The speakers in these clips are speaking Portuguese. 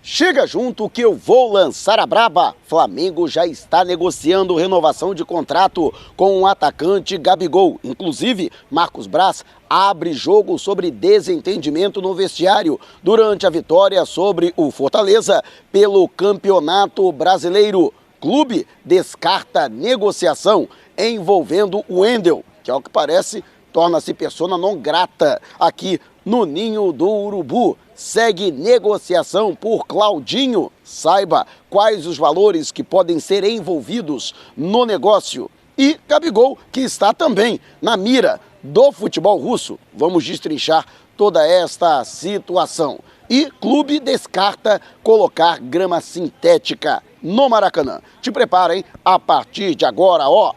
Chega junto que eu vou lançar a braba. Flamengo já está negociando renovação de contrato com o atacante Gabigol. Inclusive, Marcos Braz abre jogo sobre desentendimento no vestiário durante a vitória sobre o Fortaleza pelo Campeonato Brasileiro. Clube descarta negociação envolvendo o Wendel, que ao que parece torna-se persona non grata aqui no Ninho do Urubu. Segue negociação por Claudinho. Saiba quais os valores que podem ser envolvidos no negócio. E Gabigol, que está também na mira do futebol russo. Vamos destrinchar toda esta situação. E clube descarta colocar grama sintética no Maracanã. Te prepara, hein? A partir de agora, ó,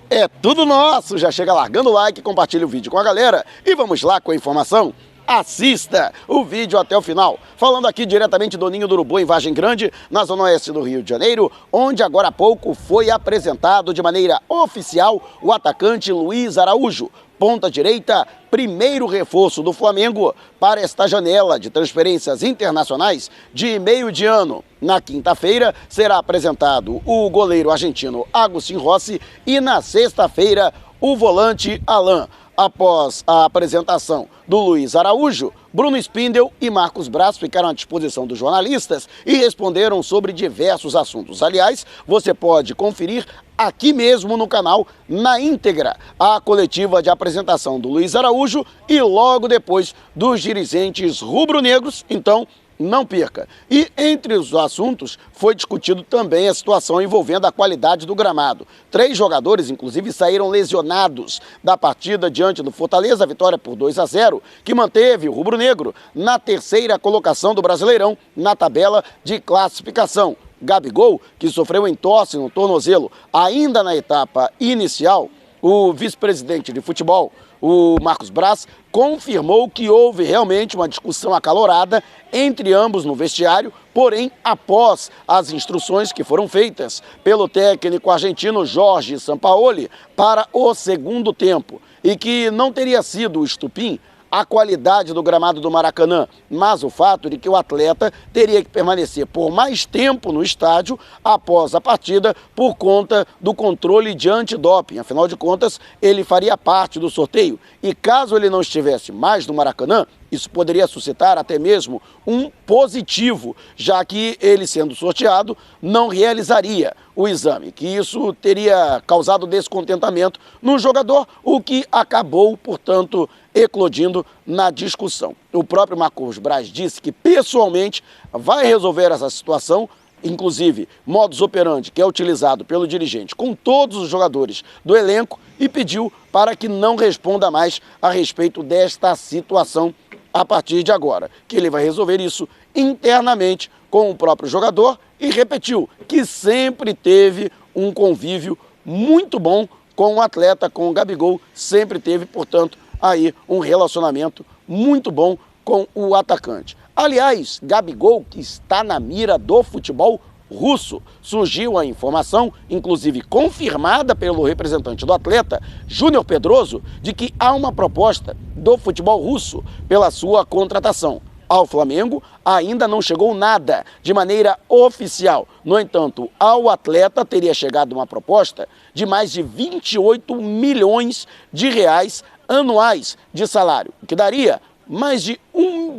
é tudo nosso. Já chega largando o like, compartilha o vídeo com a galera e vamos lá com a informação. Assista o vídeo até o final. Falando aqui diretamente do Ninho do Urubu, em Vargem Grande, na zona oeste do Rio de Janeiro, onde agora há pouco foi apresentado de maneira oficial o atacante Luiz Araújo, ponta direita, primeiro reforço do Flamengo para esta janela de transferências internacionais de meio de ano. Na quinta-feira será apresentado o goleiro argentino Agustín Rossi e na sexta-feira o volante Alan. Após a apresentação do Luiz Araújo, Bruno Spindel e Marcos Braz ficaram à disposição dos jornalistas e responderam sobre diversos assuntos. Aliás, você pode conferir aqui mesmo no canal, na íntegra, a coletiva de apresentação do Luiz Araújo e logo depois dos dirigentes rubro-negros. Então, não perca. E entre os assuntos foi discutido também a situação envolvendo a qualidade do gramado. 3 jogadores, inclusive, saíram lesionados da partida diante do Fortaleza, a vitória por 2-0, que manteve o rubro-negro na terceira colocação do Brasileirão na tabela de classificação. Gabigol, que sofreu entorse no tornozelo ainda na etapa inicial, o vice-presidente de futebol, o Marcos Braz, confirmou que houve realmente uma discussão acalorada entre ambos no vestiário, porém, após as instruções que foram feitas pelo técnico argentino Jorge Sampaoli para o segundo tempo, e que não teria sido o estupim a qualidade do gramado do Maracanã, mas o fato de que o atleta teria que permanecer por mais tempo no estádio após a partida por conta do controle de antidoping. Afinal de contas, ele faria parte do sorteio e caso ele não estivesse mais no Maracanã, isso poderia suscitar até mesmo um positivo, já que ele, sendo sorteado, não realizaria o exame, que isso teria causado descontentamento no jogador, o que acabou, portanto, eclodindo na discussão. O próprio Marcos Braz disse que pessoalmente vai resolver essa situação, inclusive modus operandi que é utilizado pelo dirigente com todos os jogadores do elenco, e pediu para que não responda mais a respeito desta situação a partir de agora, que ele vai resolver isso internamente com o próprio jogador, e repetiu que sempre teve um convívio muito bom com o atleta, com o Gabigol, sempre teve, portanto, aí um relacionamento muito bom com o atacante. Aliás, Gabigol, que está na mira do futebol russo, surgiu a informação, inclusive confirmada pelo representante do atleta, Júnior Pedroso, de que há uma proposta do futebol russo pela sua contratação. Ao Flamengo ainda não chegou nada de maneira oficial. No entanto, ao atleta teria chegado uma proposta de mais de 28 milhões de reais anuais de salário, o que daria mais de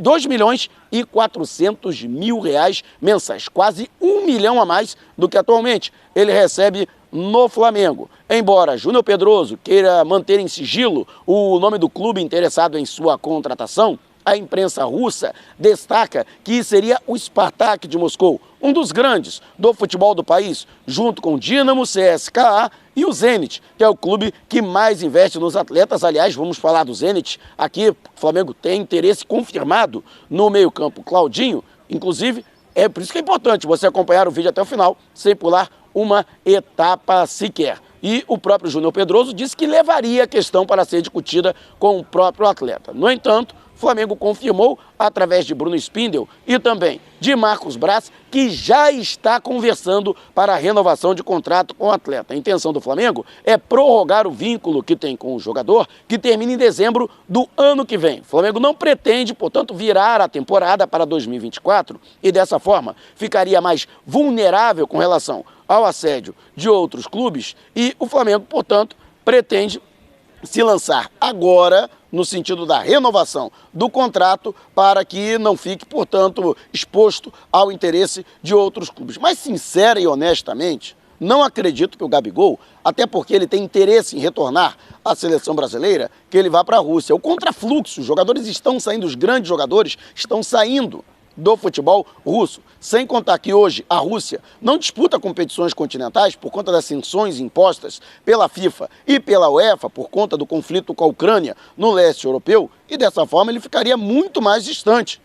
2 milhões e 400 mil reais mensais, quase 1 milhão a mais do que atualmente ele recebe no Flamengo. Embora Júnior Pedroso queira manter em sigilo o nome do clube interessado em sua contratação, a imprensa russa destaca que seria o Spartak de Moscou, um dos grandes do futebol do país, junto com o Dinamo, CSKA e o Zenit, que é o clube que mais investe nos atletas. Aliás, vamos falar do Zenit aqui. O Flamengo tem interesse confirmado no meio-campo Claudinho. Inclusive, é por isso que é importante você acompanhar o vídeo até o final, sem pular uma etapa sequer. E o próprio Júnior Pedroso disse que levaria a questão para ser discutida com o próprio atleta. No entanto, Flamengo confirmou, através de Bruno Spindel e também de Marcos Braz, que já está conversando para a renovação de contrato com o atleta. A intenção do Flamengo é prorrogar o vínculo que tem com o jogador, que termina em dezembro do ano que vem. O Flamengo não pretende, portanto, virar a temporada para 2024 e, dessa forma, ficaria mais vulnerável com relação ao assédio de outros clubes e o Flamengo, portanto, pretende se lançar agora no sentido da renovação do contrato para que não fique, portanto, exposto ao interesse de outros clubes. Mas, sincera e honestamente, não acredito que o Gabigol, até porque ele tem interesse em retornar à seleção brasileira, que ele vá para a Rússia. O contrafluxo, os jogadores estão saindo, os grandes jogadores estão saindo do futebol russo, sem contar que hoje a Rússia não disputa competições continentais por conta das sanções impostas pela FIFA e pela UEFA por conta do conflito com a Ucrânia no leste europeu, e dessa forma ele ficaria muito mais distante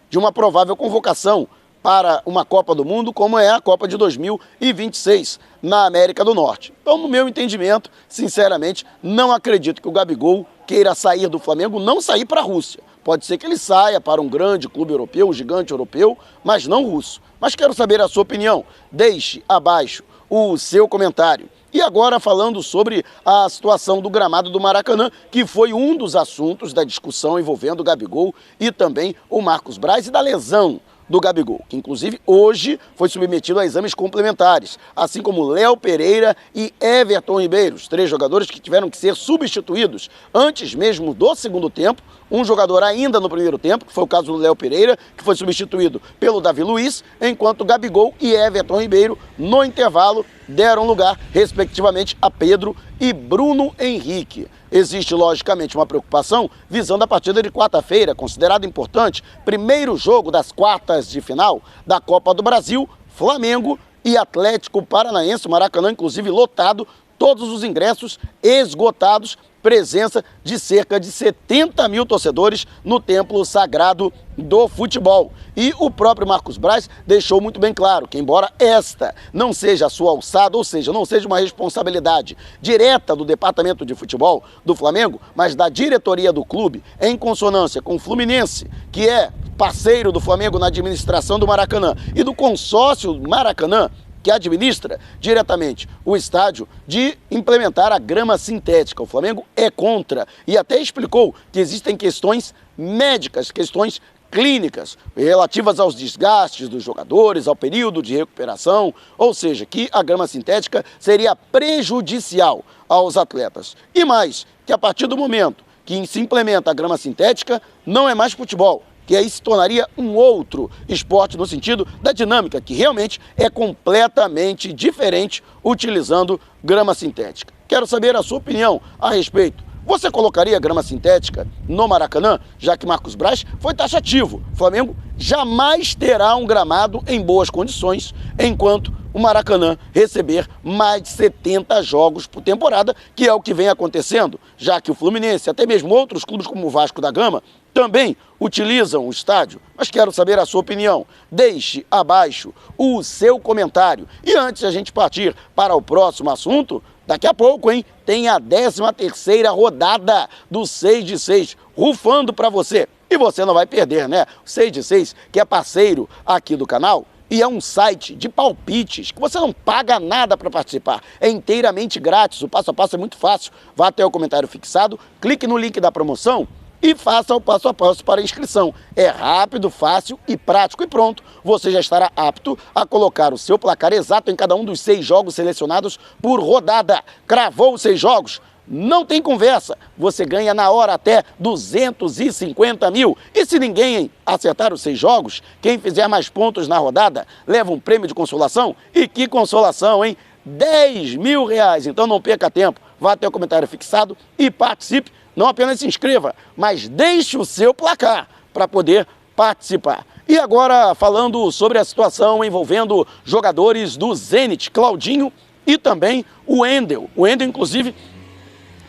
de uma provável convocação para uma Copa do Mundo, como é a Copa de 2026 na América do Norte. Então, no meu entendimento, sinceramente, não acredito que o Gabigol queira sair do Flamengo, não sair para a Rússia. Pode ser que ele saia para um grande clube europeu, um gigante europeu, mas não russo. Mas quero saber a sua opinião. Deixe abaixo o seu comentário. E agora falando sobre a situação do gramado do Maracanã, que foi um dos assuntos da discussão envolvendo o Gabigol e também o Marcos Braz e da lesão do Gabigol, que inclusive hoje foi submetido a exames complementares, assim como Léo Pereira e Everton Ribeiro, os 3 jogadores que tiveram que ser substituídos antes mesmo do segundo tempo, um jogador ainda no primeiro tempo, que foi o caso do Léo Pereira, que foi substituído pelo Davi Luiz, enquanto Gabigol e Everton Ribeiro, no intervalo, deram lugar, respectivamente, a Pedro e Bruno Henrique. Existe, logicamente, uma preocupação visando a partida de quarta-feira, considerada importante, primeiro jogo das quartas de final da Copa do Brasil, Flamengo e Atlético Paranaense, o Maracanã, inclusive, lotado, todos os ingressos esgotados, presença de cerca de 70 mil torcedores no templo sagrado do futebol. E o próprio Marcos Braz deixou muito bem claro que, embora esta não seja a sua alçada, ou seja, não seja uma responsabilidade direta do departamento de futebol do Flamengo, mas da diretoria do clube, em consonância com o Fluminense, que é parceiro do Flamengo na administração do Maracanã, e do consórcio Maracanã, que administra diretamente o estádio, de implementar a grama sintética. O Flamengo é contra e até explicou que existem questões médicas, questões clínicas relativas aos desgastes dos jogadores, ao período de recuperação, ou seja, que a grama sintética seria prejudicial aos atletas. E mais, que a partir do momento que se implementa a grama sintética, não é mais futebol, que aí se tornaria um outro esporte no sentido da dinâmica, que realmente é completamente diferente utilizando grama sintética. Quero saber a sua opinião a respeito. Você colocaria grama sintética no Maracanã, já que Marcos Braz foi taxativo? O Flamengo jamais terá um gramado em boas condições, enquanto o Maracanã receber mais de 70 jogos por temporada, que é o que vem acontecendo, já que o Fluminense, até mesmo outros clubes como o Vasco da Gama, também utilizam o estádio. Mas quero saber a sua opinião. Deixe abaixo o seu comentário. E antes de a gente partir para o próximo assunto, daqui a pouco, tem a 13ª rodada do 6 de 6, rufando para você. E você não vai perder, né? O 6 de 6, que é parceiro aqui do canal, e é um site de palpites que você não paga nada para participar. É inteiramente grátis, o passo a passo é muito fácil. Vá até o comentário fixado, clique no link da promoção e faça o passo a passo para a inscrição. É rápido, fácil e prático, e pronto, você já estará apto a colocar o seu placar exato em cada um dos 6 jogos selecionados por rodada. Cravou os 6 jogos? Não tem conversa, você ganha na hora até 250 mil. E se ninguém acertar os 6 jogos, quem fizer mais pontos na rodada leva um prêmio de consolação. E que consolação, hein? R$10 mil. Então não perca tempo, vá até o comentário fixado e participe. Não apenas se inscreva, mas deixe o seu placar para poder participar. E agora falando sobre a situação envolvendo jogadores do Zenit, Claudinho e também o Wendel. O Wendel, inclusive,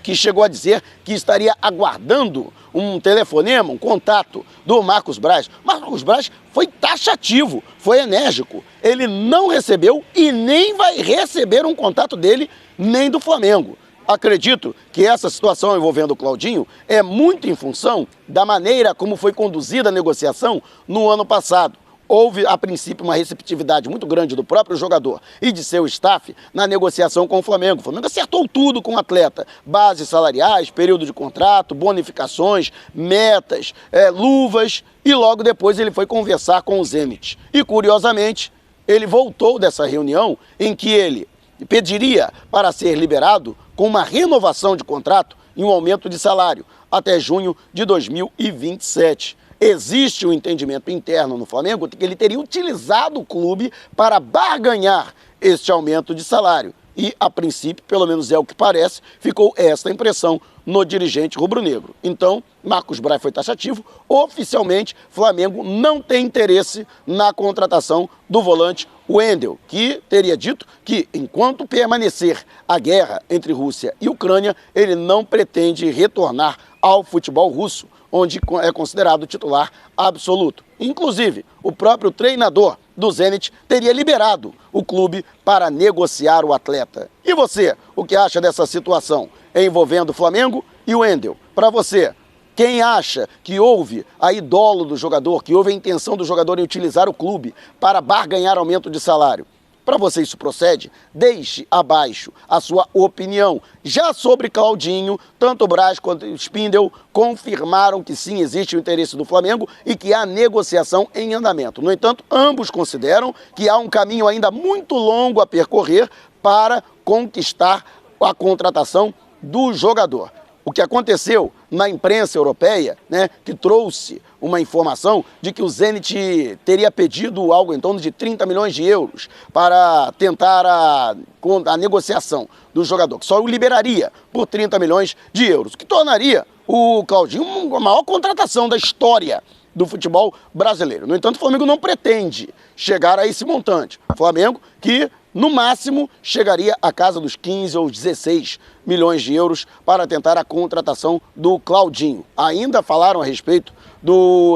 que chegou a dizer que estaria aguardando um telefonema, um contato do Marcos Braz. Marcos Braz foi taxativo, foi enérgico. Ele não recebeu e nem vai receber um contato dele, nem do Flamengo. Acredito que essa situação envolvendo o Claudinho é muito em função da maneira como foi conduzida a negociação no ano passado. Houve, a princípio, uma receptividade muito grande do próprio jogador e de seu staff na negociação com o Flamengo. O Flamengo acertou tudo com o atleta. Bases salariais, período de contrato, bonificações, metas, luvas. E logo depois ele foi conversar com o Zenit. E, curiosamente, ele voltou dessa reunião em que ele pediria para ser liberado com uma renovação de contrato e um aumento de salário até junho de 2027. Existe um entendimento interno no Flamengo que ele teria utilizado o clube para barganhar este aumento de salário. E, a princípio, pelo menos é o que parece, ficou esta impressão no dirigente rubro-negro. Então, Marcos Braz foi taxativo. Oficialmente, Flamengo não tem interesse na contratação do volante Wendel, que teria dito que, enquanto permanecer a guerra entre Rússia e Ucrânia, ele não pretende retornar ao futebol russo, onde é considerado titular absoluto. Inclusive, o próprio treinador do Zenit teria liberado o clube para negociar o atleta. E você, o que acha dessa situação envolvendo o Flamengo e o Wendel? Para você, quem acha que houve a idolo do jogador, que houve a intenção do jogador em utilizar o clube para barganhar aumento de salário? Para você isso procede? Deixe abaixo a sua opinião. Já sobre Claudinho, tanto o Braz quanto o Spindel confirmaram que sim, existe o interesse do Flamengo e que há negociação em andamento. No entanto, ambos consideram que há um caminho ainda muito longo a percorrer para conquistar a contratação do jogador. O que aconteceu na imprensa europeia, que trouxe uma informação de que o Zenit teria pedido algo em torno de 30 milhões de euros para tentar a negociação do jogador, que só o liberaria por 30 milhões de euros, o que tornaria o Claudinho a maior contratação da história do futebol brasileiro. No entanto, o Flamengo não pretende chegar a esse montante. O Flamengo que, no máximo, chegaria à casa dos 15 ou 16 milhões de euros para tentar a contratação do Claudinho. Ainda falaram a respeito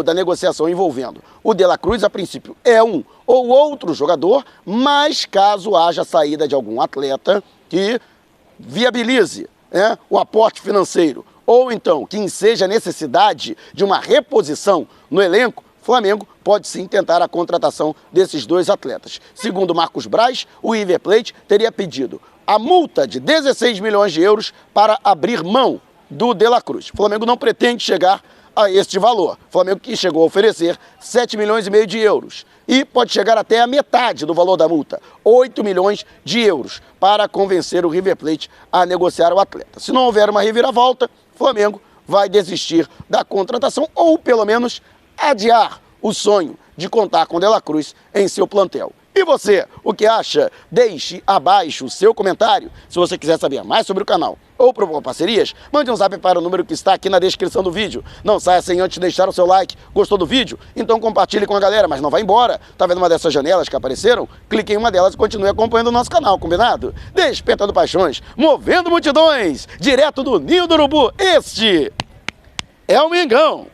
da negociação envolvendo o De La Cruz, a princípio é um ou outro jogador, mas caso haja saída de algum atleta que viabilize o aporte financeiro, ou então que enseja a necessidade de uma reposição no elenco, Flamengo pode sim tentar a contratação desses dois atletas. Segundo Marcos Braz, o River Plate teria pedido a multa de 16 milhões de euros para abrir mão do De La Cruz. O Flamengo não pretende chegar a este valor. O Flamengo que chegou a oferecer 7 milhões e meio de euros e pode chegar até a metade do valor da multa, 8 milhões de euros, para convencer o River Plate a negociar o atleta. Se não houver uma reviravolta, o Flamengo vai desistir da contratação ou pelo menos adiar o sonho de contar com De La Cruz em seu plantel. E você, o que acha? Deixe abaixo o seu comentário. Se você quiser saber mais sobre o canal ou propor parcerias, mande um zap para o número que está aqui na descrição do vídeo. Não saia sem antes deixar o seu like. Gostou do vídeo? Então compartilhe com a galera, mas não vá embora. Tá vendo uma dessas janelas que apareceram? Clique em uma delas e continue acompanhando o nosso canal, combinado? Despertando paixões, movendo multidões, direto do Ninho do Urubu, este é o Mengão.